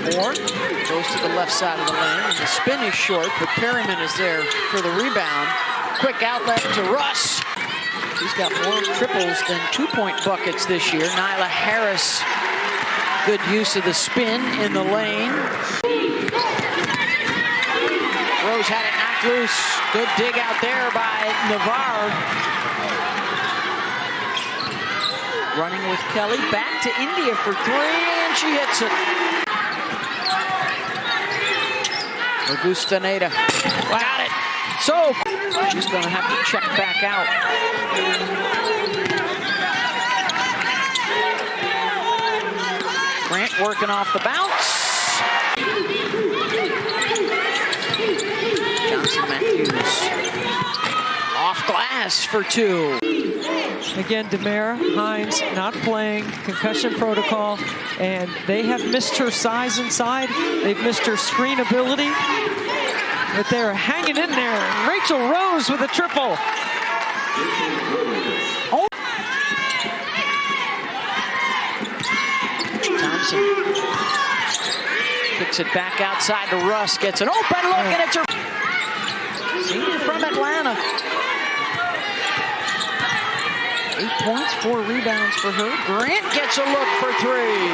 Moore goes to the left side of the lane, and the spin is short, but Perryman is there for the rebound. Quick outlet to Russ. He's got more triples than 2-point buckets this year. Nyla Harris, good use of the spin in the lane. Rose had it knocked loose. Good dig out there by Navarre. Running with Kelly, back to India for three, and she hits it. Augusta got it. So she's going to have to check back out. Grant working off the bounce. Johnson Matthews off glass for two. Again, Demare Hines not playing, concussion protocol, and they have missed her size inside. They've missed her screen ability, but they're hanging in there. Rachel Rose with a triple. Oh. Thompson kicks it back outside to Russ, gets an open look, and it's her senior from Atlanta. 8 points, 4 rebounds for her. Grant gets a look for three.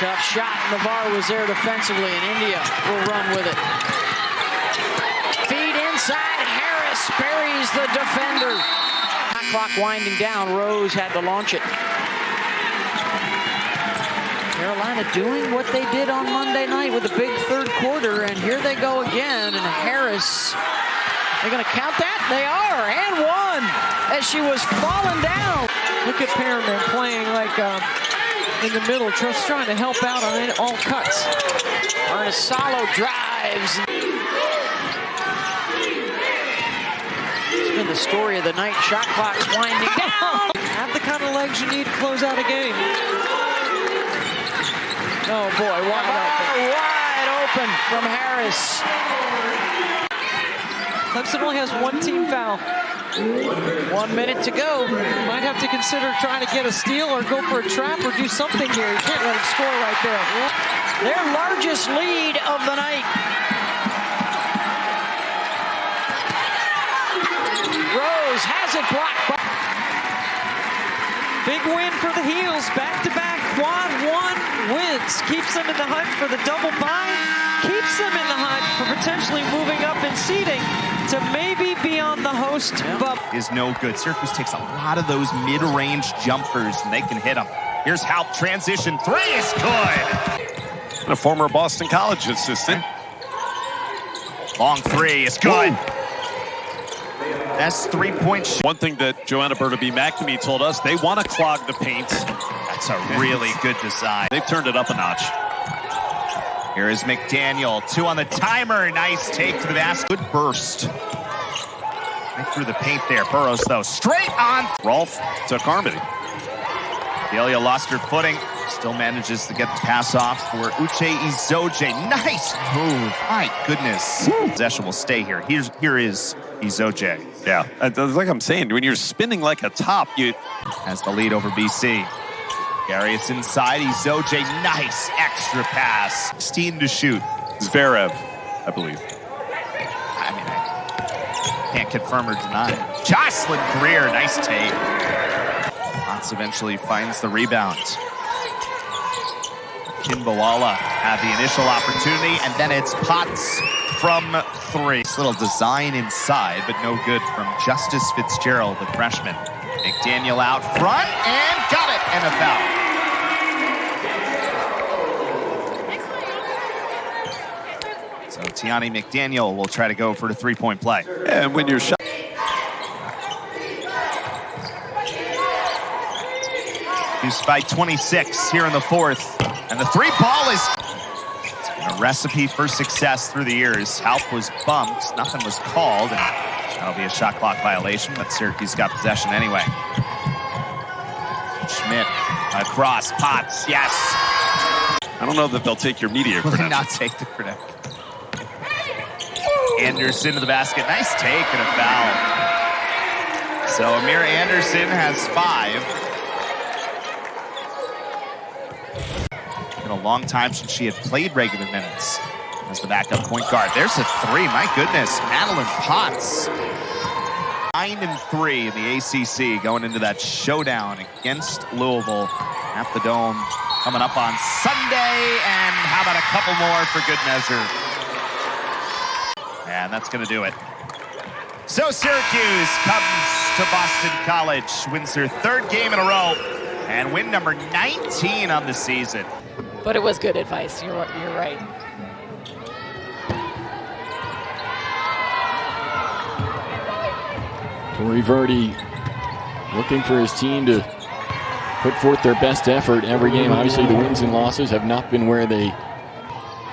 Tough shot. Navarre was there defensively, and India will run with it. Feed inside. Harris buries the defender. Clock winding down. Rose had to launch it. Carolina doing what they did on Monday night with a big third quarter, and here they go again. And Harris, they're going to count that? They are, and one, as she was falling down. Look at Perryman playing like in the middle, just trying to help out on all cuts. Arnisalo drives. It's been the story of the night. Shot clock's winding down. Have the kind of legs you need to close out a game. Oh boy, wide open from Harris. Clemson only has one team foul. 1 minute to go. Might have to consider trying to get a steal or go for a trap or do something here. You can't let him score right there. Their largest lead of the night. Rose has it blocked. Big win for the Heels. Back-to-back quad one wins. Keeps them in the hunt for the double bye. Keeps them in the hunt for potentially moving up in seeding to maybe be on the host bubble. Is no good. Syracuse takes a lot of those mid-range jumpers, and they can hit them. Here's Halp, transition three is good. And a former Boston College assistant. Long three is good. That's 3-point shot. One thing that Joanna Bertabe-McNamee told us, they want to clog the paint. That's a really good design. They've turned it up a notch. Here is McDaniel, 2 on the timer. Nice take to the basket. Good burst. Right through the paint there. Burrows, though, straight on. Rolf to Carmody. Delia lost her footing. Still manages to get the pass off for Uche Izoje. Nice move. My goodness. Possession will stay here. Here is Izoje. Yeah, like I'm saying, when you're spinning like a top, you has the lead over BC. Garius inside. Izoje, nice extra pass. 16 to shoot. Zverev, I believe. I mean, I can't confirm or deny. Jocelyn Greer, nice take. Potts eventually finds the rebound. Kinbawala had the initial opportunity, and then it's Potts from three. This little design inside, but no good from Justice Fitzgerald, the freshman. McDaniel out front, and got it, and a foul. So Tiani McDaniel will try to go for the three-point play. And when you're shot. Used by 26 here in the fourth. And the three ball is a recipe for success through the years. Halp was bumped, nothing was called, and that'll be a shot clock violation, but Syracuse got possession anyway. Schmidt across, Potts, yes. I don't know that they'll take your media credentials. Not take the credential. Anderson to the basket, nice take and a foul. So Amir Anderson has 5. been a long time since she had played regular minutes as the backup point guard. There's a three, my goodness. Madeline Potts. 9-3 in the ACC going into that showdown against Louisville at the Dome coming up on Sunday. And how about a couple more for good measure? And that's going to do it. So Syracuse comes to Boston College, wins their third game in a row, and win number 19 on the season. But it was good advice. You're right. Torrey Verdi looking for his team to put forth their best effort every game. Obviously, the wins and losses have not been where they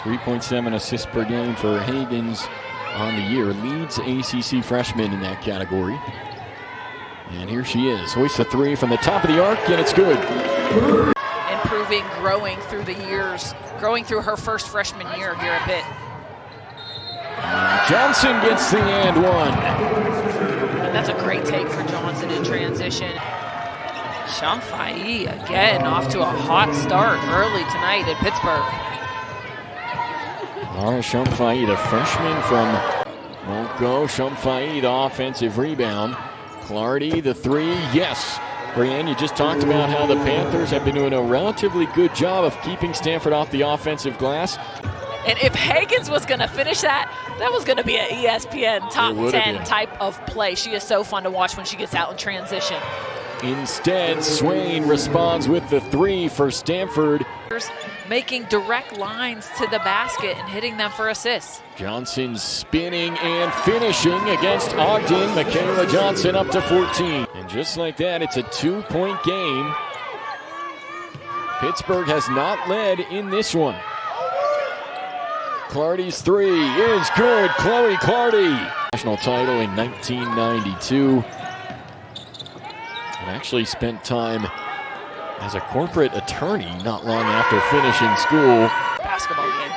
3.7 assists per game for Hagens on the year. Leads ACC freshman in that category. And here she is. Hoists a three from the top of the arc, and it's good. Improving, growing through the years, growing through her first freshman year here at Pitt. Johnson gets the and one. And that's a great take for Johnson in transition. Shamfai again off to a hot start early tonight in Pittsburgh. Laura Shamfai, the freshman from Moco. Shamfai, the offensive rebound. Clardy, the three, yes. Brianne, you just talked about how the Panthers have been doing a relatively good job of keeping Stanford off the offensive glass. And if Hagens was going to finish that was going to be an ESPN top 10 type of play. She is so fun to watch when she gets out in transition. Instead, Swain responds with the three for Stanford. Making direct lines to the basket and hitting them for assists. Johnson spinning and finishing against Ogden. Michaela Johnson up to 14. And just like that, it's a 2-point game. Pittsburgh has not led in this one. Clardy's three is good. Chloe Clardy. National title in 1992. And actually spent time as a corporate attorney not long after finishing school. Basketball game.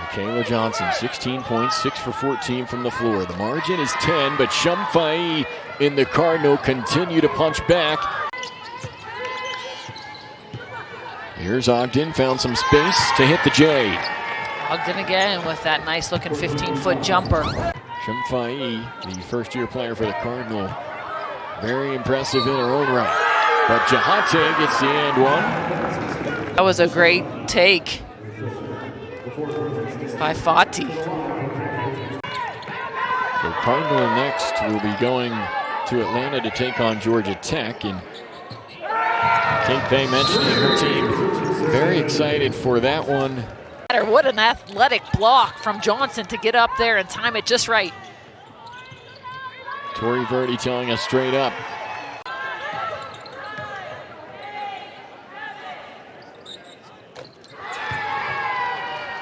Michaela Johnson, 16 points, 6 for 14 from the floor. The margin is 10, but Shamfai in the Cardinal continue to punch back. Here's Ogden, found some space to hit the J. Ogden again with that nice looking 15-foot jumper. Shamfai, the first-year player for the Cardinal, very impressive in her own right. But Jahate gets the and one. That was a great take by Fati. So Cardinal next will be going to Atlanta to take on Georgia Tech. And Kate Bay mentioning her team very excited for that one. What an athletic block from Johnson to get up there and time it just right. Torrey Verdi telling us straight up.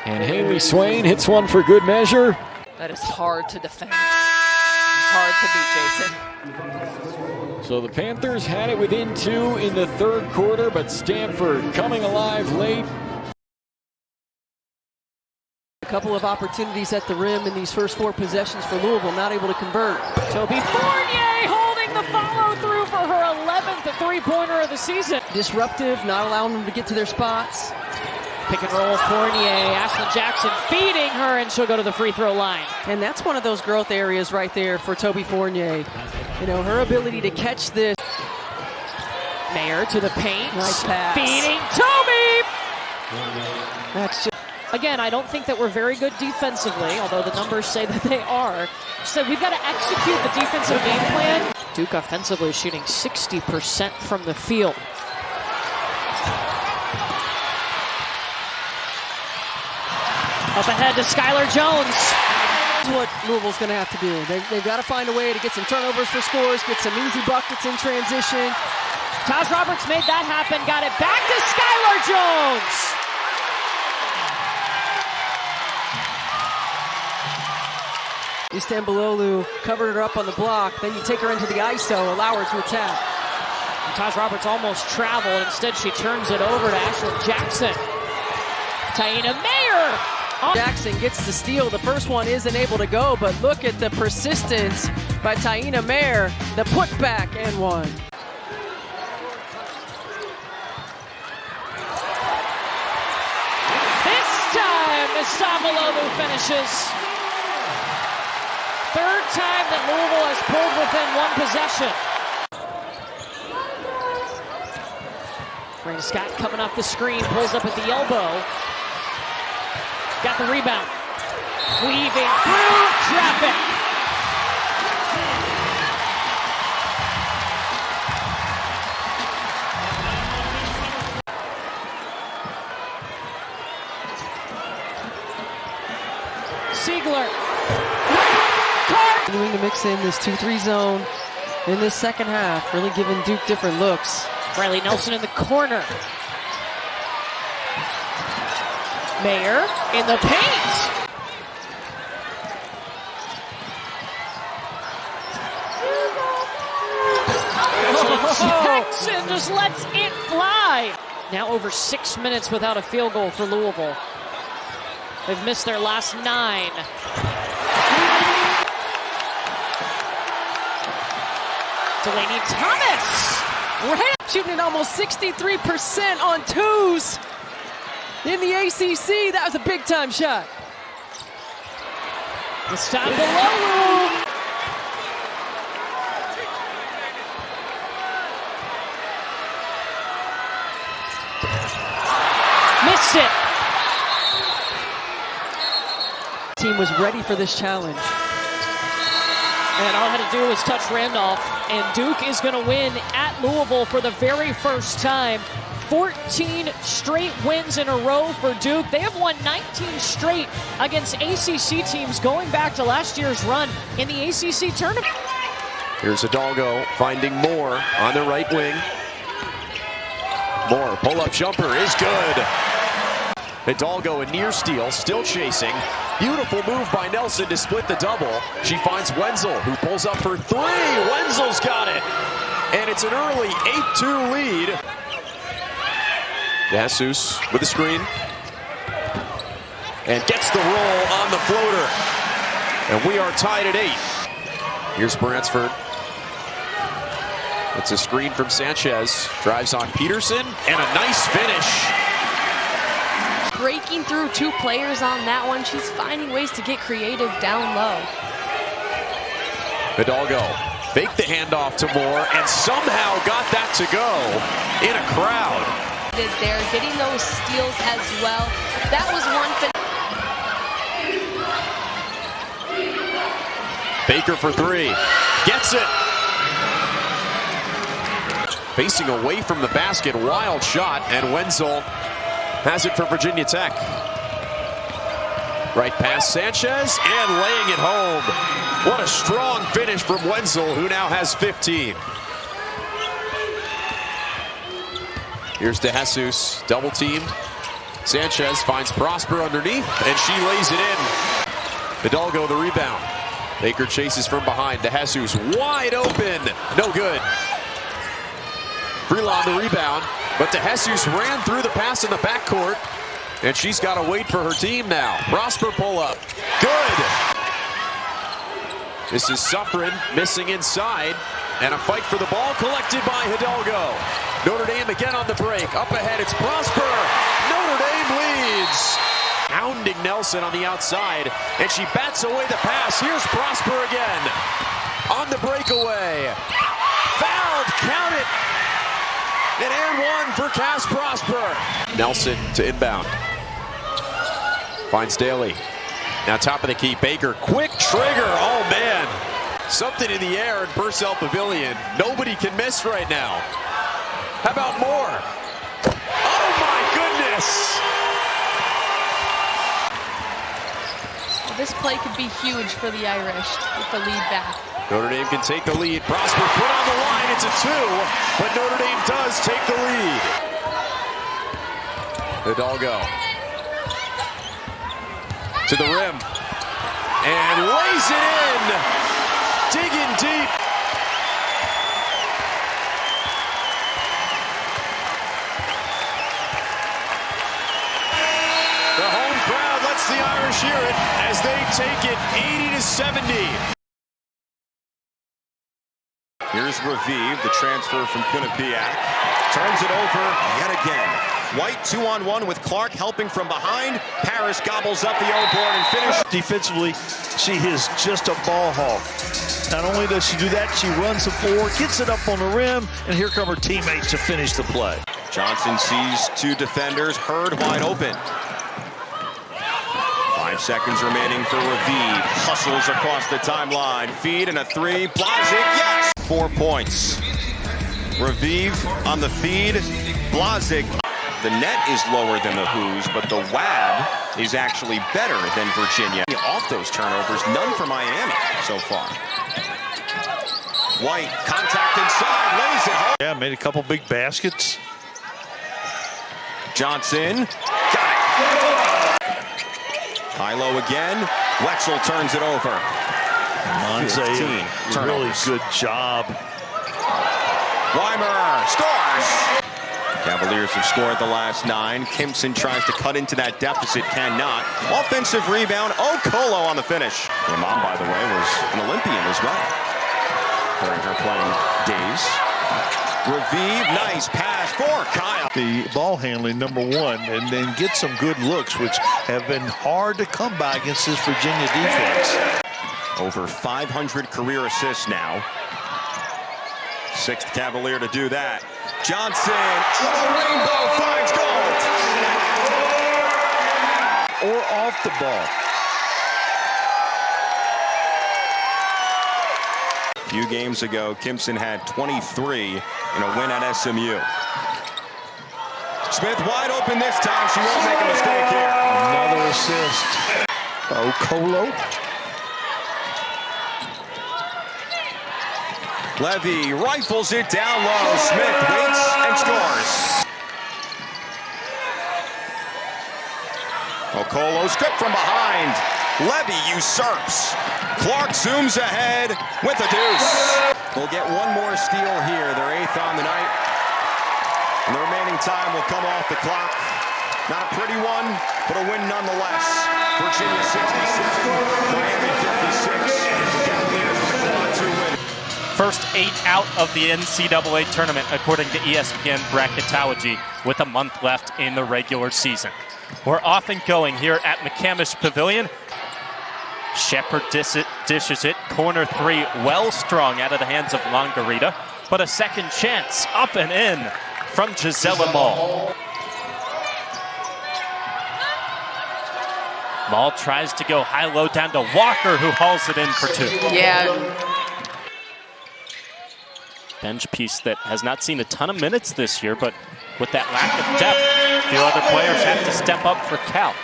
And Haley Swain hits one for good measure. That is hard to defend. Hard to beat, Jason. So the Panthers had it within 2 in the third quarter, but Stanford coming alive late. A couple of opportunities at the rim in these first 4 possessions for Louisville, not able to convert. Toby Fournier holding the follow-through for her 11th three-pointer of the season. Disruptive, not allowing them to get to their spots. Pick and roll, Fournier, Ashlyn Jackson feeding her, and she'll go to the free throw line. And that's one of those growth areas right there for Toby Fournier. You know, her ability to catch this. Mayer to the paint. Nice pass. Feeding Toby! That's just... Again, I don't think that we're very good defensively, although the numbers say that they are. So we've got to execute the defensive game plan. Duke offensively shooting 60% from the field. Up ahead to Skylar Jones. That's what Louisville's going to have to do. They've got to find a way to get some turnovers for scores, get some easy buckets in transition. Taj Roberts made that happen, got it back to Skylar Jones. Istanbulolu covered her up on the block. Then you take her into the ISO, allow her to attack. And Taj Roberts almost traveled. Instead, she turns it over to Ashlyn Jackson. Taina Mayer. Jackson gets the steal. The first one isn't able to go, but look at the persistence by Taina Mayer. The putback and one. Stavalovu finishes. Third time that Louisville has pulled within one possession. Brandon Scott coming off the screen, pulls up at the elbow. Got the rebound. Weaving through traffic. Siegler. Continuing to mix in this 2-3 zone in this second half, really giving Duke different looks. Riley Nelson in the corner. Mayer in the paint. Jackson just lets it fly. Now over 6 minutes without a field goal for Louisville. They've missed their last 9. Delaney Thomas. Shooting at almost 63% on twos in the ACC. That was a big time shot. Stavalovu. Missed it. Team was ready for this challenge. And all I had to do was touch Randolph, and Duke is going to win at Louisville for the very first time. 14 straight wins in a row for Duke. They have won 19 straight against ACC teams going back to last year's run in the ACC tournament. Here's Hidalgo finding Moore on the right wing. Moore, pull-up jumper is good. Hidalgo, a near steal, still chasing. Beautiful move by Nelson to split the double. She finds Wenzel, who pulls up for 3. Wenzel's got it. And it's an early 8-2 lead. Jesus with the screen. And gets the roll on the floater. And we are tied at 8. Here's Bransford. It's a screen from Sanchez. Drives on Peterson. And a nice finish. Breaking through 2 players on that one. She's finding ways to get creative down low. Hidalgo faked the handoff to Moore and somehow got that to go in a crowd. There, getting those steals as well. That was one finish. Baker for 3. Gets it. Facing away from the basket. Wild shot. And Wenzel has it for Virginia Tech. Right past Sanchez and laying it home. What a strong finish from Wenzel, who now has 15. Here's DeJesus, double teamed. Sanchez finds Prosper underneath, and she lays it in. Hidalgo the rebound. Baker chases from behind. DeJesus wide open. No good. Freelon the rebound, but DeJesus ran through the pass in the backcourt, and she's got to wait for her team now. Prosper pull up. Good. This is Suffren missing inside, and a fight for the ball collected by Hidalgo. Notre Dame again on the break. Up ahead, it's Prosper. Notre Dame leads. Pounding Nelson on the outside, and she bats away the pass. Here's Prosper again. On the breakaway. Fouled, count it. And and 1 for Cass Prosper. Nelson to inbound. Finds Daly. Now top of the key, Baker. Quick trigger. Oh, man. Something in the air in Purcell Pavilion. Nobody can miss right now. How about Moore? Oh, my goodness. Well, this play could be huge for the Irish with the lead back. Notre Dame can take the lead. Prosper put on the line. It's a 2, but Notre Dame does take the lead. Hidalgo to the rim and lays it in. Digging deep. The home crowd lets the Irish hear it as they take it 80-70. Here's Raviv, the transfer from Quinnipiac. Turns it over yet again. White 2-on-1 with Clark helping from behind. Paris gobbles up the O board and finishes. Defensively, she is just a ball hawk. Not only does she do that, she runs the floor, gets it up on the rim, and here come her teammates to finish the play. Johnson sees two defenders, Hurd wide open. 5 seconds remaining for Raviv. Hustles across the timeline. Feed and a three. Blazic, yes! 4 points. Raviv on the feed. Blazic. The net is lower than the Who's, but the WAB is actually better than Virginia. Off those turnovers, none for Miami so far. White, contact inside, lays it home. Yeah, made a couple big baskets. Johnson, got it. High-low again. Wetzel turns it over. Monza, really good job. Weimer scores. Cavaliers have scored the last 9. Clemson tries to cut into that deficit, cannot. Offensive rebound, Okolo on the finish. Imam, by the way, was an Olympian as well during her playing days. Raviv, nice pass for Kyle. The ball handling, #1, and then get some good looks, which have been hard to come by against this Virginia defense. Over 500 career assists now. 6th Cavalier to do that. Johnson, rainbow finds gold. Or off the ball. A few games ago, Clemson had 23 in a win at SMU. Smith wide open this time. She won't make a mistake here. Another assist. Okolo. Levy rifles it down low. Smith waits and scores. Okolo stripped from behind. Levy usurps. Clark zooms ahead with a deuce. We'll get one more steal here. Their 8th on the night. And the remaining time will come off the clock. Not a pretty one, but a win nonetheless. Virginia 67, Miami 56. Cavaliers with a 1-2 win. First 8 out of the NCAA tournament, according to ESPN bracketology, with a month left in the regular season. We're off and going here at McCamish Pavilion. Shepard dishes it. Corner 3, well strung out of the hands of Longarita. But a second chance, up and in from Gisela Mall. Mall tries to go high-low down to Walker, who hauls it in for 2. Yeah. Bench piece that has not seen a ton of minutes this year, but with that lack of depth, a few other players have to step up for Cal.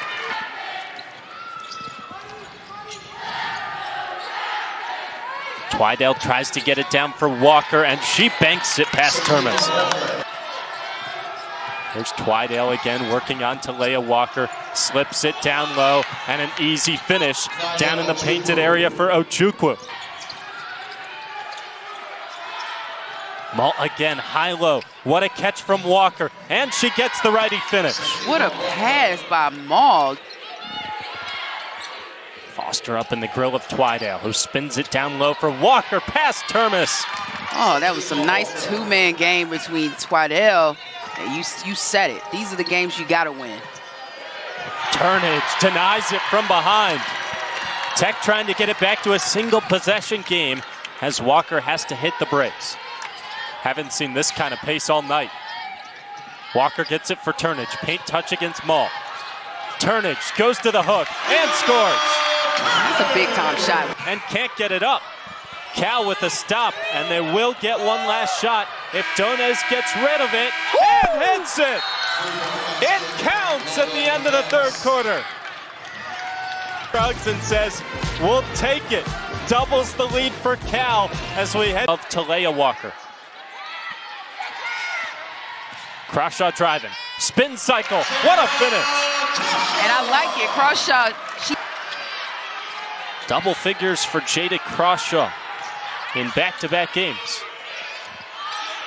Twydale tries to get it down for Walker, and she banks it past Termes. There's Twydale again working on Talea Walker, slips it down low, and an easy finish down in the painted area for Ojukwu. Malt again, high-low. What a catch from Walker, and she gets the righty finish. What a pass by Maul. Foster up in the grill of Twydale, who spins it down low for Walker, past Termes. Oh, that was some nice two-man game between Twydale. And you said it. These are the games you got to win. Turnage denies it from behind. Tech trying to get it back to a single possession game as Walker has to hit the brakes. Haven't seen this kind of pace all night. Walker gets it for Turnage. Paint touch against Mall. Turnage goes to the hook and scores. That's a big-time shot. And can't get it up. Cal with a stop, and they will get one last shot if Donez gets rid of it and hits it. It counts at the end of the 3rd quarter. Rugson says, we'll take it. Doubles the lead for Cal as we head of Talea Walker. Crawshaw driving. Spin cycle. What a finish. And I like it. Crawshaw. Double figures for Jada Crawshaw in back-to-back games.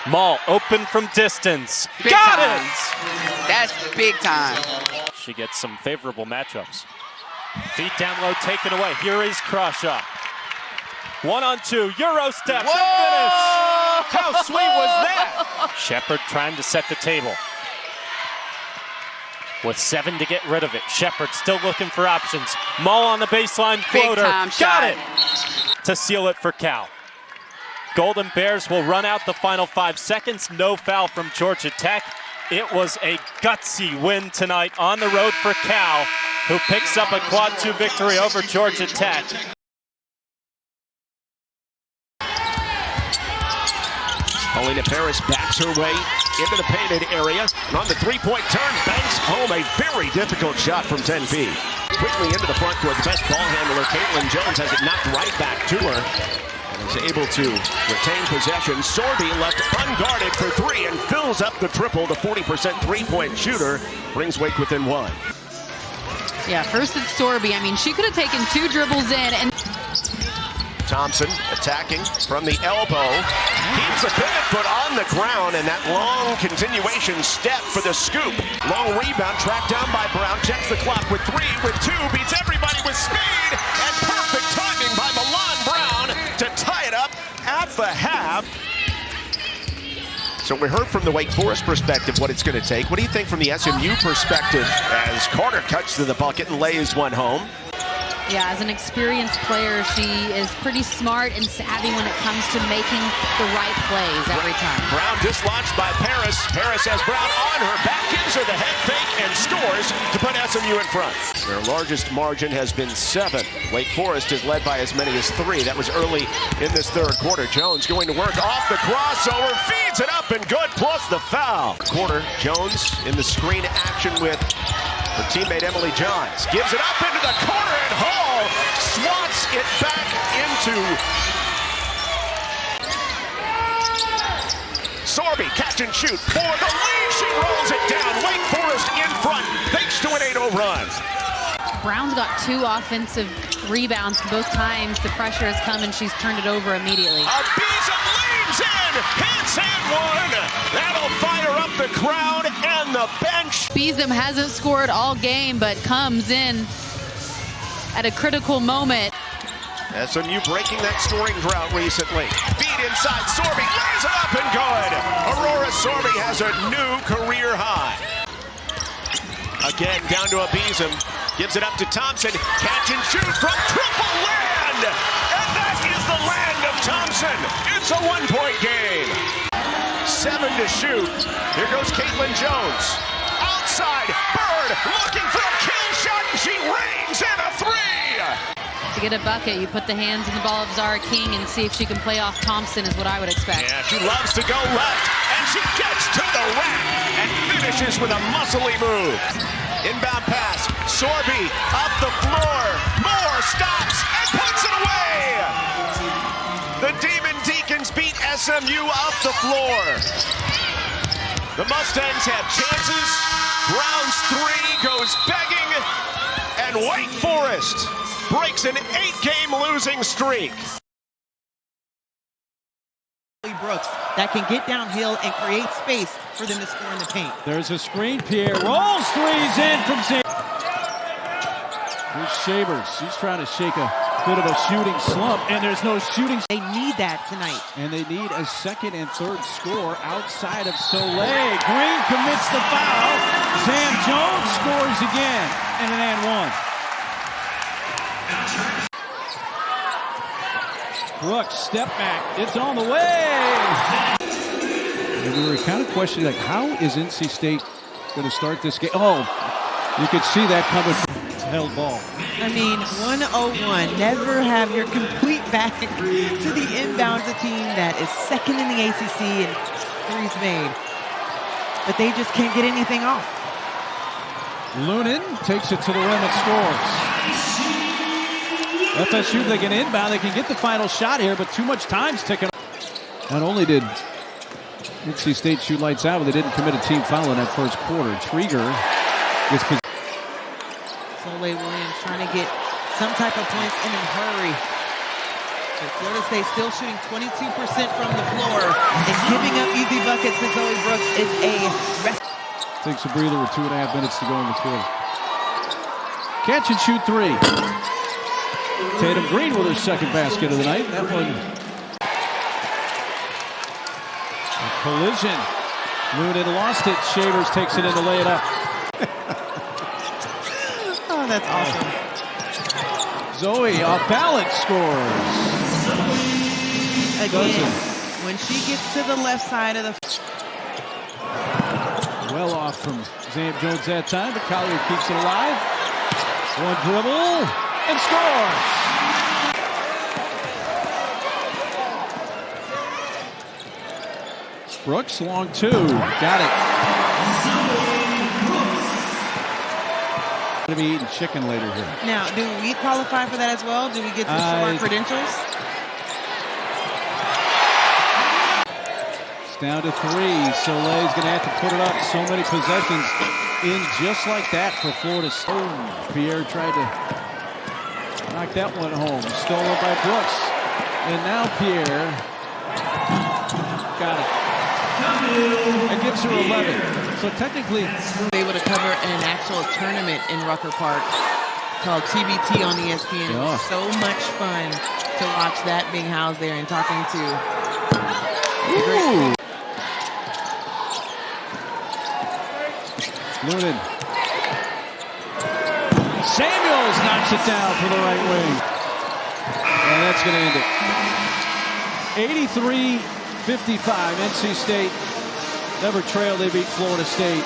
Mall open from distance. Big Got time. it! That's big time. She gets some favorable matchups. Feet down low, taken away. Here is Crawshaw. 1-on-2, Euro step to finish. How sweet was that? Shepard trying to set the table. with 7 to get rid of it. Shepard still looking for options. Mull on the baseline floater. Got it to seal it for Cal. Golden Bears will run out the final 5 seconds. No foul from Georgia Tech. It was a gutsy win tonight on the road for Cal, who picks up a quad 2 victory over Georgia Tech. Paulina Paris backs her way into the painted area. And on the three-point turn, banks home a very difficult shot from 10 feet. Quickly into the front court, the best ball handler, Caitlin Jones, has it knocked right back to her. And is able to retain possession. Sorby left unguarded for 3 and fills up the triple. The 40% three-point shooter brings Wake within 1. Yeah, first it's Sorby. I mean, she could have taken 2 dribbles in and... Thompson attacking from the elbow. Keeps the pivot foot on the ground, and that long continuation step for the scoop. Long rebound tracked down by Brown. Checks the clock with 3, with 2. Beats everybody with speed. And perfect timing by Milan Brown to tie it up at the half. So we heard from the Wake Forest perspective what it's going to take. What do you think from the SMU perspective as Carter cuts to the bucket and lays one home? Yeah, as an experienced player, she is pretty smart and savvy when it comes to making the right plays every time. Brown dislodged by Paris. Paris has Brown on her back, gives her the head fake and scores to put SMU in front. Their largest margin has been 7. Wake Forest is led by as many as 3. That was early in this third quarter. Jones going to work off the crossover, feeds it up and good, plus the foul. Quarter, Jones in the screen action with her teammate Emily Johns. Gives it up into the corner, and Hall swats it back into Sorby. Catch and shoot for the lead. She rolls it down. Wake Forest in front, thanks to an 8-0 run. Brown's got 2 offensive rebounds. Both times the pressure has come and she's turned it over immediately. Abizam leans in, hits and one. That'll fire up the crowd and the bench. Beeson hasn't scored all game, but comes in at a critical moment. SMU breaking that scoring drought recently. Feed inside, Sorby lays it up and good. Aurora Sorby has a new career high. Again, down to Abizam. Gives it up to Thompson. Catch and shoot from triple land. And that is the land of Thompson. It's a 1-point game. 7 to shoot. Here goes Caitlin Jones. Outside, Bird looking for a kill shot, and she rings in a 3. To get a bucket, you put the hands in the ball of Zara King and see if she can play off Thompson is what I would expect. Yeah, she loves to go left, and she gets to the rack and finishes with a muscly move. Inbound pass, Sorby up the floor. Moore stops and puts it away. The Demon Deacons beat SMU up the floor. The Mustangs have chances. Brown's 3 goes begging, and Wake Forest breaks an 8-game losing streak. Brooks that can get downhill and create space for them to score in the paint. There's a screen. Pierre rolls 3s in from Zane. Here's Shavers. She's trying to shake a bit of a shooting slump, and there's no shooting. They need that tonight. And they need a second and third score outside of Soleil. Green commits the foul. Sam Jones scores again, and an and 1. Brooks, step back. It's on the way. And we were kind of questioning, like, how is NC State going to start this game? Oh, you could see that coming from held ball. I mean, 101. Never have your complete back to the inbounds a team that is second in the ACC and 3s made. But they just can't get anything off. Lunin takes it to the rim and scores. FSU, they can inbound, they can get the final shot here, but too much time's ticking. Not only did NC State shoot lights out, but they didn't commit a team foul in that first quarter. Trieger is... Soleil Williams trying to get some type of points in a hurry. But Florida State still shooting 22% from the floor and giving up easy buckets to Zoe Brooks is a... Takes a breather with 2.5 minutes to go in the quarter. Catch and shoot 3. Tatum Green with her second basket of the night. That one, a collision. Lunin lost it. Shavers takes it in to lay it up. Oh, that's awesome. Zoe off balance scores. Again, when she gets to the left side of the... Well off from Zam Jones that time, but Collier keeps it alive. One dribble and scores. Brooks, long two. Got it. Going to be eating chicken later here. Now, do we qualify for that as well? Do we get to show our credentials? It's down to three. Soleil's going to have to put it up. So many possessions in just like that for Florida State. Pierre tried to knock that one home. Stolen by Brooks. And now Pierre got it. That gives her 11. So technically, able to cover an actual tournament in Rucker Park called TBT on ESPN. It was so much fun to watch that being housed there and talking to. Noonan. Samuels knocks it down for the right wing. And that's going to end it. 83-55. NC State never trailed. They beat Florida State.